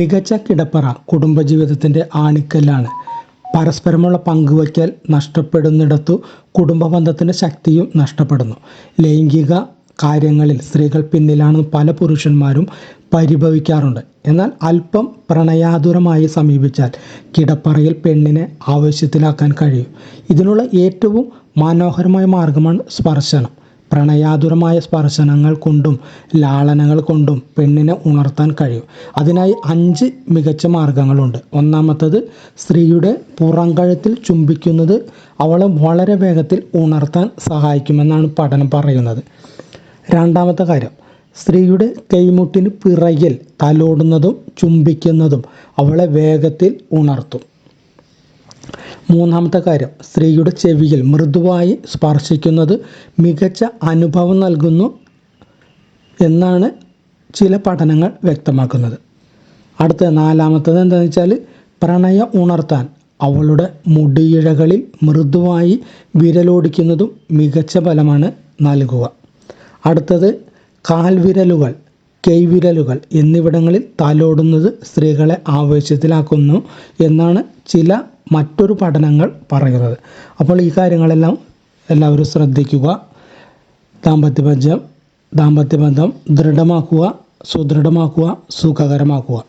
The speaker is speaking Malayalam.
മികച്ച കിടപ്പറ കുടുംബജീവിതത്തിൻ്റെ ആണിക്കല്ലാണ്. പരസ്പരമുള്ള പങ്കുവയ്ക്കൽ നഷ്ടപ്പെടുന്നിടത്തു കുടുംബബന്ധത്തിൻ്റെ ശക്തിയും നഷ്ടപ്പെടുന്നു. ലൈംഗിക കാര്യങ്ങളിൽ സ്ത്രീകൾ പിന്നിലാണെന്ന് പല പുരുഷന്മാരും പരിഭവിക്കാറുണ്ട്. എന്നാൽ അല്പം പ്രണയാതുരമായി സമീപിച്ചാൽ കിടപ്പറയിൽ പെണ്ണിനെ ആവേശത്തിലാക്കാൻ കഴിയും. ഇതിനുള്ള ഏറ്റവും മനോഹരമായ മാർഗമാണ് സ്പർശനം. പ്രണയാതുരമായ സ്പർശനങ്ങൾ കൊണ്ടും ലാളനകൾ കൊണ്ടും പെണ്ണിനെ ഉണർത്താൻ കഴിയും. അതിനായി 5 മികച്ച മാർഗങ്ങളുണ്ട്. ഒന്നാമത്തത്, സ്ത്രീയുടെ പുറംകഴുത്തിൽ ചുംബിക്കുന്നത് അവളെ വളരെ വേഗത്തിൽ ഉണർത്താൻ സഹായിക്കുമെന്നാണ് പഠനം പറയുന്നത്. രണ്ടാമത്തെ കാര്യം, സ്ത്രീയുടെ കൈമുട്ടിന് പിറകിൽ തലോടുന്നതും ചുംബിക്കുന്നതും അവളെ വേഗത്തിൽ ഉണർത്തും. മൂന്നാമത്തെ കാര്യം, സ്ത്രീയുടെ ചെവിയിൽ മൃദുവായി സ്പർശിക്കുന്നത് മികച്ച അനുഭവം നൽകുന്നു എന്നാണ് ചില പഠനങ്ങൾ വ്യക്തമാക്കുന്നത്. അടുത്ത നാലാമത്തത് എന്താണെന്ന് വെച്ചാൽ, പ്രണയം ഉണർത്താൻ അവളുടെ മുടിയിഴകളിൽ മൃദുവായി വിരലോടിക്കുന്നതും മികച്ച ഫലമാണ് നൽകുക. അടുത്തത്, കാൽവിരലുകൾ, കൈവിരലുകൾ എന്നിവിടങ്ങളിൽ തലോടുന്നത് സ്ത്രീകളെ ആവേശത്തിലാക്കുന്നു എന്നാണ് ചില മറ്റൊരു പഠനങ്ങൾ പറയുന്നത്. അപ്പോൾ ഈ കാര്യങ്ങളെല്ലാം എല്ലാവരും ശ്രദ്ധിക്കുക. ദാമ്പത്യബന്ധം ദൃഢമാക്കുക, സുദൃഢമാക്കുക, സുഖകരമാക്കുക.